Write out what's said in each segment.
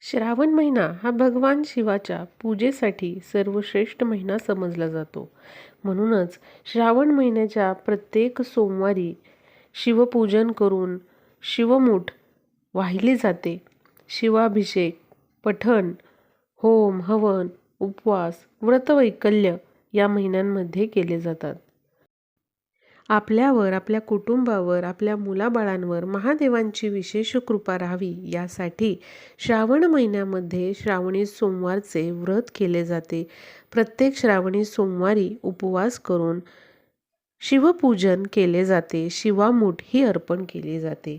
श्रावण महिना हा भगवान शिवाच्या पूजेसाठी सर्वश्रेष्ठ महिना समजला जातो. म्हणूनच श्रावण महिन्याच्या प्रत्येक सोमवारी शिवपूजन करून शिवमूठ वाहिली जाते. शिवाभिषेक, पठण, होम, हवन, उपवास, व्रतवैकल्य या महिन्यांमध्ये केले जातात. आपल्यावर, आपल्या कुटुंबावर, आपल्या मुलाबाळांवर महादेवांची विशेष कृपा राहावी यासाठी श्रावण महिन्यामध्ये श्रावणी सोमवारचे व्रत केले जाते. प्रत्येक श्रावणी सोमवारी उपवास करून शिवपूजन केले जाते. शिवामूठ ही अर्पण केली जाते.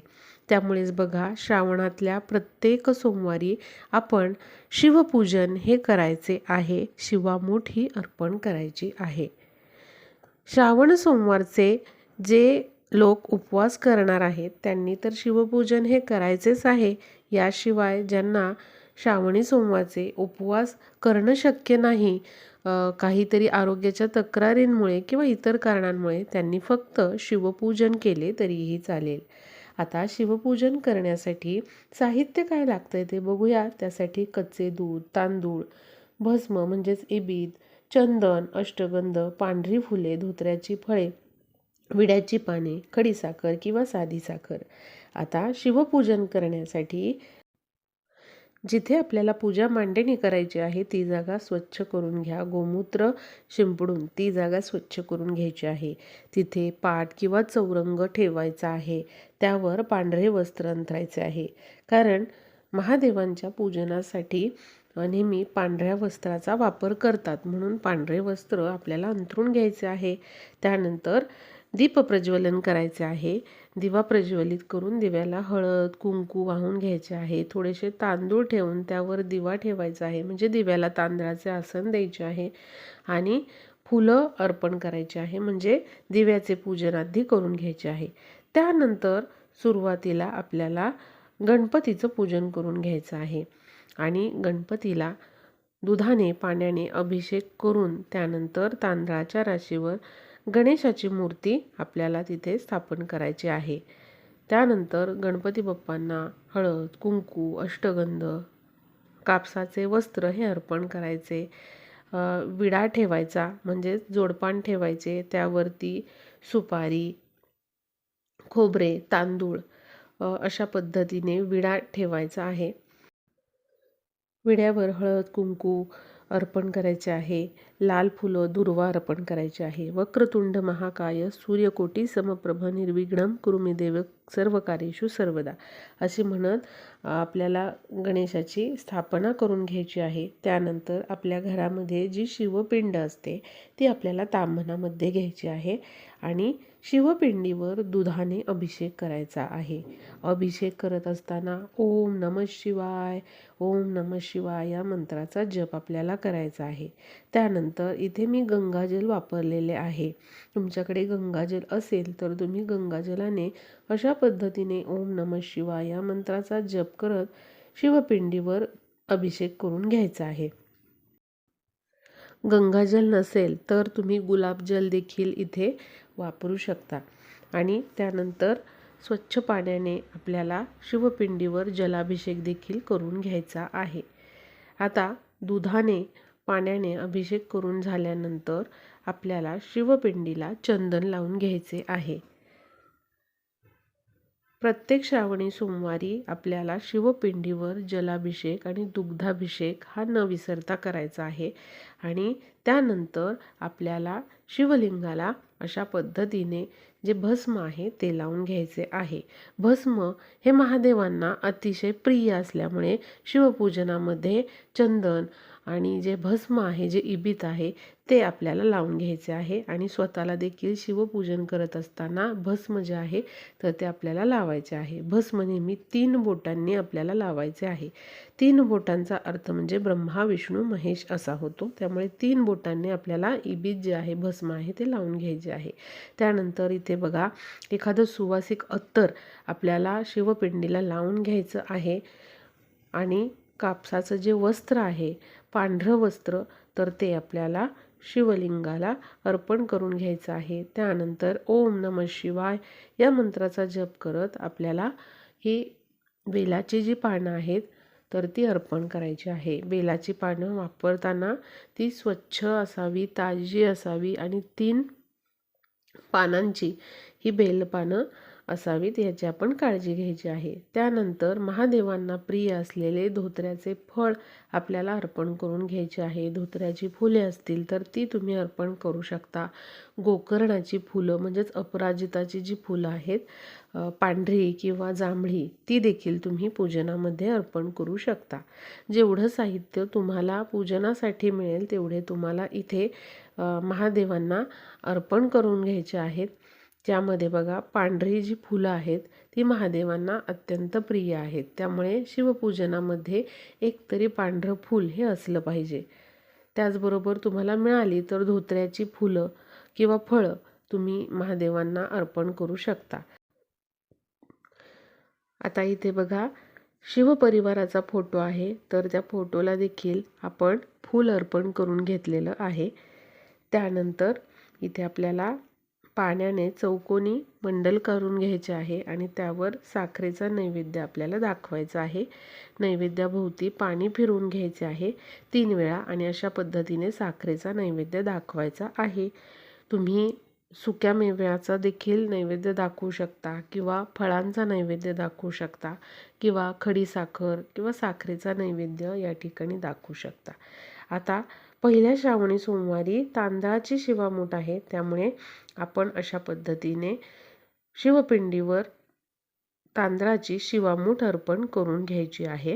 त्यामुळेच बघा, श्रावणातल्या प्रत्येक सोमवारी आपण शिवपूजन हे करायचे आहे. शिवामूठ ही अर्पण करायची आहे. श्रावण सोमवारचे जे लोक उपवास करणार आहेत त्यांनी तर शिवपूजन हे करायचेच आहे. याशिवाय ज्यांना श्रावणी सोमवारचे उपवास करणं शक्य नाही, काहीतरी आरोग्याच्या तक्रारींमुळे किंवा इतर कारणांमुळे, त्यांनी फक्त शिवपूजन केले तरीही चालेल. आता शिवपूजन करण्यासाठी साहित्य काय लागतंय ते बघूया. त्यासाठी कच्चे दूध, तांदूळ, भस्म म्हणजेच इबीद, चंदन, अष्टगंध, पांढरी फुले, धोत्र्याची फळे, विड्याची पाने, खडीसाखर किंवा साधी साखर. आता शिवपूजन करण्यासाठी जिथे आपल्याला पूजा मांडणी करायची आहे ती जागा स्वच्छ करून घ्या. गोमूत्र शिंपडून ती जागा स्वच्छ करून घ्यायची आहे. तिथे पाट किंवा चौरंग ठेवायचा आहे. त्यावर पांढरे वस्त्र अंथरायचे आहे. कारण महादेवांच्या पूजनासाठी नेहमी पांढऱ्या वस्त्राचा वापर करतात, म्हणून पांढरे वस्त्र आपल्याला अंथरून घ्यायचे आहे. त्यानंतर दीप प्रज्वलन करायचे आहे. दिवा प्रज्वलित करून दिव्याला हळद, कुंकू वाहून घ्यायचे आहे. थोडेसे तांदूळ ठेवून त्यावर दिवा ठेवायचा आहे, म्हणजे दिव्याला तांदळाचे आसन द्यायचे आहे. आणि फुलं अर्पण करायचे आहे, म्हणजे दिव्याचे पूजन आधी करून घ्यायचे आहे. त्यानंतर सुरुवातीला आपल्याला गणपतीचं पूजन करून घ्यायचं आहे. आणि गणपतीला दुधाने, पाण्याने अभिषेक करून त्यानंतर तांदळाच्या राशीवर गणेशाची मूर्ती आपल्याला तिथे स्थापन करायची आहे. त्यानंतर गणपती बाप्पांना हळद, कुंकू, अष्टगंध, कापसाचे वस्त्र हे अर्पण करायचे. विडा ठेवायचा, म्हणजे जोडपान ठेवायचे. त्यावरती सुपारी, खोबरे, तांदूळ अशा पद्धतीने विडा ठेवायचा आहे. विड्यावर हळद, कुंकू अर्पण करायचे आहे. लाल फुलं, दुर्वा अर्पण करायचे आहे. वक्रतुंड महाकाय सूर्यकोटी समप्रभ निर्विघ्नं कुरु मे देव सर्व कार्येषु सर्वदा असे म्हणत आपल्याला गणेशाची स्थापना करून घ्यायची आहे. त्यानंतर आपल्या घरामध्ये जी शिवपिंड असते ती आपल्याला ताम्हनामध्ये घ्यायची आहे आणि शिवपिंडीवर दुधाने अभिषेक करायचा आहे. अभिषेक करत असताना ओम नमः शिवाय, ओम नमः शिवाय या मंत्राचा जप आपल्याला करायचा आहे. त्यानंतर इथे मी गंगाजल वापरलेले आहे. तुमच्याकडे गंगाजल असेल तर तुम्ही गंगाजलाने अशा पद्धतीने ओम नमः शिवाय या मंत्राचा जप करत शिवपिंडीवर अभिषेक करून घ्यायचा आहे. गंगाजल नसेल तर तुम्ही गुलाबजल देखील इथे वापरू शकता. आणि त्यानंतर स्वच्छ पाण्याने आपल्याला शिवपिंडीवर जलाभिषेक देखील करून घ्यायचा आहे. आता दुधाने, पाण्याने अभिषेक करून झाल्यानंतर आपल्याला शिवपिंडीला चंदन लावून घ्यायचे आहे. प्रत्येक श्रावणी सोमवारी आपल्याला शिवपिंडीवर जलाभिषेक आणि दुग्धाभिषेक हा न विसरता करायचा आहे. आणि त्यानंतर आपल्याला शिवलिंगाला अशा पद्धतीने जे भस्म आहे ते लावून घ्यायचे आहे. भस्म हे महादेवांना अतिशय प्रिय असल्यामुळे शिवपूजनामध्ये चंदन आणि जे भस्म आहे, जे इबीत आहे ते आपल्याला लावून घ्यायचे आहे. आणि स्वतःला देखील शिवपूजन करत असताना भस्म जे आहे तर ते आपल्याला लावायचे आहे. भस्म नेहमी 3 बोटांनी आपल्याला लावायचे आहे. 3 बोटांचा अर्थ म्हणजे ब्रह्मा, विष्णू, महेश असा होतो. त्यामुळे 3 बोटांनी आपल्याला इबीत जे आहे, भस्म आहे ते लावून घ्यायचे आहे. त्यानंतर इथे बघा, एखादं सुवासिक अत्तर आपल्याला शिवपिंडीला लावून घ्यायचं आहे. आणि कापसाचं जे वस्त्र आहे, पांढरं वस्त्र, तर ते आपल्याला शिवलिंगाला अर्पण करून घ्यायचं आहे. त्यानंतर ओम नमः शिवाय या मंत्राचा जप करत आपल्याला ही बेलाची जी पानं आहेत तर ती अर्पण करायची आहे. बेलाची पानं वापरताना ती स्वच्छ असावी, ताजी असावी आणि 3 पानांची ही बेलपानं असावीत याची आपण काळजी घ्यायची आहे. त्यानंतर महादेवांना प्रिय असलेले धोत्र्याचे फळ आपल्याला अर्पण करून घ्यायचे आहे. धोत्र्याची फुले असतील तर ती तुम्ही अर्पण करू शकता. गोकर्णाची फुलं म्हणजेच अपराजिताची जी फुलं आहेत पांढरी किंवा जांभळी ती देखील तुम्ही पूजनामध्ये अर्पण करू शकता. जेवढं साहित्य तुम्हाला पूजनासाठी मिळेल तेवढे तुम्हाला इथे महादेवांना अर्पण करून घ्यायचे आहेत. त्यामध्ये बघा पांढरी जी फुलं आहेत ती महादेवांना अत्यंत प्रिय आहेत. त्यामुळे शिवपूजनामध्ये एकतरी पांढरं फूल हे असलं पाहिजे. त्याचबरोबर तुम्हाला मिळाली तर धोत्र्याची फुलं किंवा फळं तुम्ही महादेवांना अर्पण करू शकता. आता इथे बघा शिवपरिवाराचा फोटो आहे तर त्या फोटोला देखील आपण फूल अर्पण करून घेतलेलं आहे. त्यानंतर इथे आपल्याला पाण्याने चौकोनी मंडल करून घ्यायचे आहे आणि त्यावर साखरेचा नैवेद्य आपल्याला दाखवायचा आहे. नैवेद्याभोवती पाणी फिरवून घ्यायचे आहे 3 वेळा आणि अशा पद्धतीने साखरेचा नैवेद्य दाखवायचा आहे. तुम्ही सुक्या मेव्याचा देखील नैवेद्य दाखवू शकता किंवा फळांचा नैवेद्य दाखवू शकता किंवा खडीसाखर किंवा साखरेचा नैवेद्य या ठिकाणी दाखवू शकता. आता पहिल्या श्रावणी सोमवारी तांदळाची शिवामूठ आहे त्यामुळे आपण अशा पद्धतीने शिवपिंडीवर तांदळाची शिवामूठ अर्पण करून घ्यायची आहे.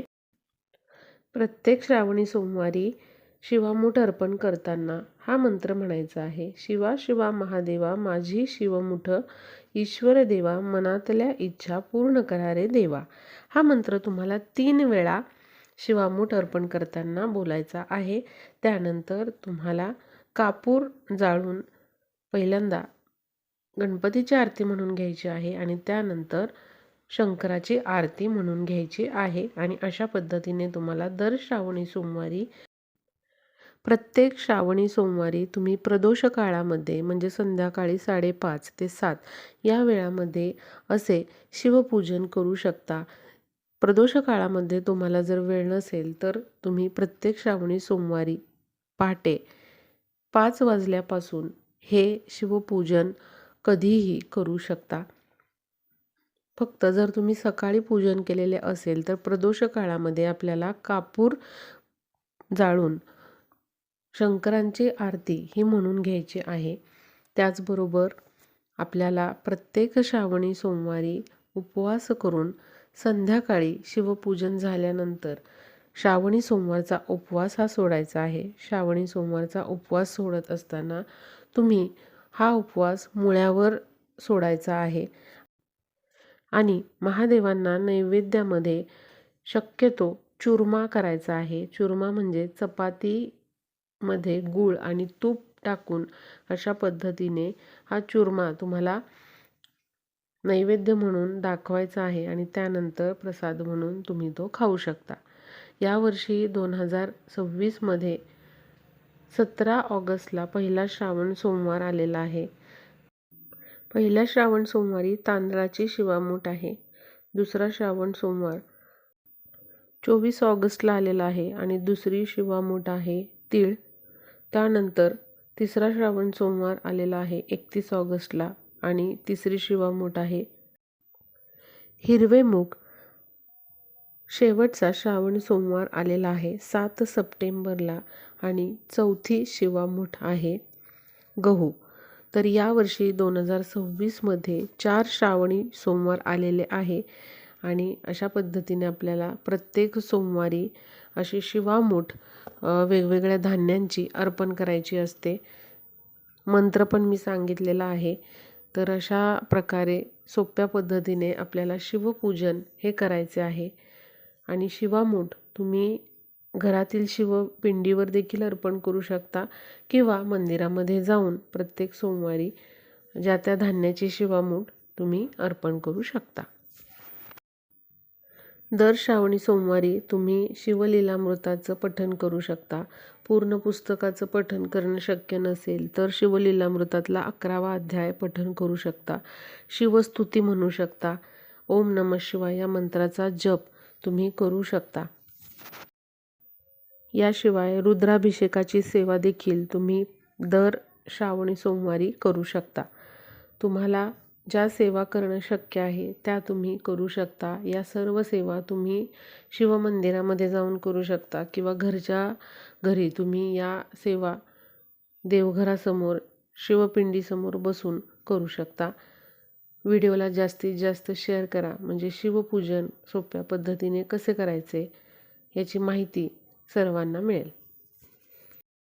प्रत्येक श्रावणी सोमवारी शिवामूठ अर्पण करताना हा मंत्र म्हणायचा आहे. शिवा शिवा महादेवा माझी शिवमुठ, ईश्वर देवा मनातल्या इच्छा पूर्ण करा रे देवा. हा मंत्र तुम्हाला 3 वेळा शिवामूठ अर्पण करताना बोलायचा आहे. त्यानंतर तुम्हाला कापूर जाळून पहिल्यांदा गणपतीची आरती म्हणून घ्यायची आहे आणि त्यानंतर शंकराची आरती म्हणून घ्यायची आहे. आणि अशा पद्धतीने तुम्हाला दर श्रावणी सोमवारी प्रत्येक श्रावणी सोमवारी तुम्ही प्रदोष काळामध्ये म्हणजे संध्याकाळी 5:30 ते 7 या वेळामध्ये असे शिवपूजन करू शकता. प्रदोष काळामध्ये तुम्हाला जर वेळ नसेल तर तुम्ही प्रत्येक श्रावणी सोमवारी पहाटे 5 वाजल्यापासून हे शिवपूजन कधीही करू शकता. फक्त जर तुम्ही सकाळी पूजन केलेले असेल तर प्रदोष काळामध्ये आपल्याला कापूर जाळून शंकरांची आरती ही म्हणून घ्यायची आहे. त्याचबरोबर आपल्याला प्रत्येक श्रावणी सोमवारी उपवास करून संध्याकाळी शिवपूजन झाल्यानंतर श्रावणी सोमवारचा उपवास हा सोडायचा आहे. श्रावणी सोमवारचा उपवास सोडत असताना तुम्ही हा उपवास मुळ्यावर सोडायचा आहे आणि महादेवांना नैवेद्यामध्ये शक्यतो चुरमा करायचा आहे. चुरमा म्हणजे चपातीमध्ये गूळ आणि तूप टाकून अशा पद्धतीने हा चुरमा तुम्हाला नैवेद्य म्हणून दाखवायचा आहे आणि त्यानंतर प्रसाद म्हणून तुम्ही तो खाऊ शकता. यावर्षी 2026 मध्ये 17 ऑगस्टला पहिला श्रावण सोमवार आलेला आहे. पहिल्या श्रावण सोमवारी तांदळाची शिवामूठ आहे. दुसरा श्रावण सोमवार 24 ऑगस्टला आलेला आहे आणि दुसरी शिवामूठ आहे तीळ. त्यानंतर तिसरा श्रावण सोमवार आलेला आहे 31 ऑगस्टला आणि तिसरी शिवामूठ आहे हिरवे मूग. शेवटचा श्रावण सोमवार आलेला आहे 7 सप्टेंबरला आणि चौथी शिवामूठ आहे गहू. तर यावर्षी 2026 मध्ये 4 श्रावणी सोमवार आलेले आहे आणि अशा पद्धतीने आपल्याला प्रत्येक सोमवारी अशी शिवामूठ वेगवेगळ्या धान्यांची अर्पण करायची असते. मंत्र पण मी सांगितलेला आहे. तर अशा प्रकारे सोप्या पद्धतीने आपल्याला शिवपूजन हे करायचे आहे. आणि शिवामूठ तुम्ही घरातील शिवपिंडीवर देखील अर्पण करू शकता किंवा मंदिरामध्ये जाऊन प्रत्येक सोमवारी ज्या त्या धान्याची शिवामूठ तुम्ही अर्पण करू शकता. दर श्रावणी सोमवारी तुम्ही शिवलीलामृताचं पठण करू शकता. पूर्ण पुस्तकाचं पठण करणं शक्य नसेल तर शिवलीलामृतातला 11वा अध्याय पठण करू शकता. शिवस्तुती म्हणू शकता. ओम नमः शिवाय या मंत्राचा जप तुम्ही करू शकता. याशिवाय रुद्राभिषेकाची सेवा देखील तुम्ही दर श्रावणी सोमवारी करू शकता. तुम्हाला ज्या सेवा करणं शक्य आहे त्या तुम्ही करू शकता. या सर्व सेवा तुम्ही शिवमंदिरामध्ये जाऊन करू शकता किंवा घरच्या घरी तुम्ही या सेवा देवघरासमोर शिवपिंडीसमोर बसून करू शकता. व्हिडिओला जास्तीत जास्त शेअर करा, म्हणजे शिवपूजन सोप्या पद्धतीने कसे करायचे याची माहिती सर्वांना मिळेल.